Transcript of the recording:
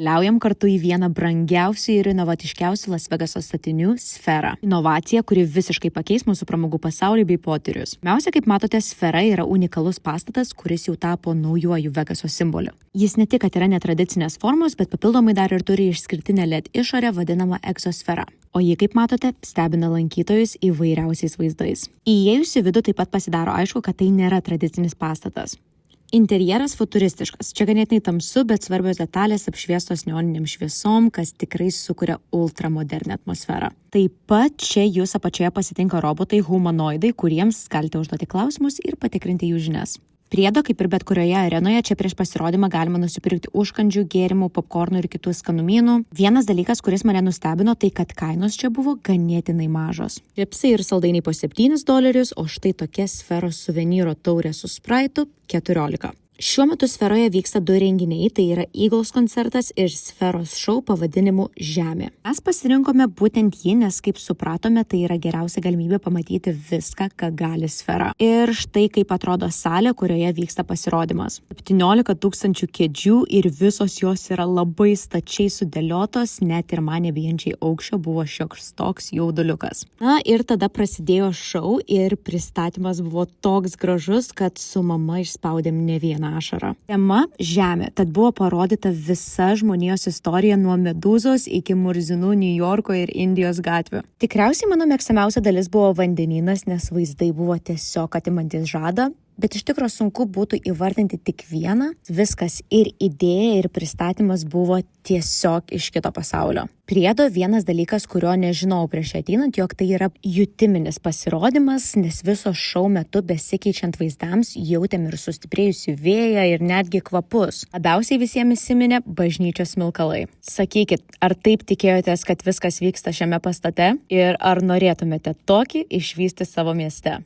Liaujam kartu į vieną brangiausių ir inovatiškiausių Las Vegaso statinių – Sferą. Inovacija, kuri visiškai pakeis mūsų pramogų pasaulį bei potyrius. Pirmiausia, kaip matote, Sfera yra unikalus pastatas, kuris jau tapo naujuoju Vegaso simboliu. Jis ne tik, kad yra netradicinės formos, bet papildomai dar ir turi išskirtinę LED išorę vadinamą egzosfera. O ji, kaip matote, stebina lankytojus įvairiausiais vaizdais. Įėjus į vidų taip pat pasidaro aišku, kad tai nėra tradicinis pastatas. Interjeras futuristiškas. Čia ganėtinai tamsu, bet svarbios detalės apšviestos neoniniam šviesom, kas tikrai sukuria ultramodernę atmosferą. Taip pat čia jūs apačioje pasitinka robotai humanoidai, kuriems galite užduoti klausimus ir patikrinti jų žinias. Priedo, kaip ir bet kurioje arenoje, čia prieš pasirodymą galima nusipirkti užkandžių, gėrimų, popkornų ir kitų skanumynų. Vienas dalykas, kuris mane nustebino, tai kad kainos čia buvo ganėtinai mažos. Čipsai ir saldainiai po $7, o štai tokia Sferos suvenyro taurė su Spraitu – 14. Šiuo metu Sferoje vyksta 2 renginiai, tai yra Eagles koncertas ir Sferos šou pavadinimu Žemė. Mes pasirinkome būtent jį, nes kaip supratome, tai yra geriausia galimybė pamatyti viską, ką gali Sfera. Ir štai kaip atrodo salė, kurioje vyksta pasirodymas. 17 000 kėdžių ir visos jos yra labai stačiai sudėliotos, net ir man nebijančiai aukščio buvo šioks toks jauduliukas. Na ir tada prasidėjo šou ir pristatymas buvo toks gražus, kad su mama išspaudėm ne vieną ašarą. Tema – Žemė, tad buvo parodyta visa žmonijos istorija nuo Medūzos iki Murzinų, Niujorko ir Indijos gatvių. Tikriausiai mano mėgstamiausia dalis buvo vandenynas, nes vaizdai buvo tiesiog atimantis žadą, bet iš tikro sunku būtų įvardinti tik vieną. Viskas ir idėja, ir pristatymas buvo tiesiog iš kito pasaulio. Priedo vienas dalykas, kurio nežinau prieš ateinant, jog tai yra jutiminis pasirodymas, nes viso šou metu besikeičiant vaizdams jautėm ir sustiprėjusių vėją ir netgi kvapus. Labiausiai visiems įsiminė bažnyčios smilkalai. Sakykit, ar taip tikėjotės, kad viskas vyksta šiame pastate ir ar norėtumėte tokį išvysti savo mieste?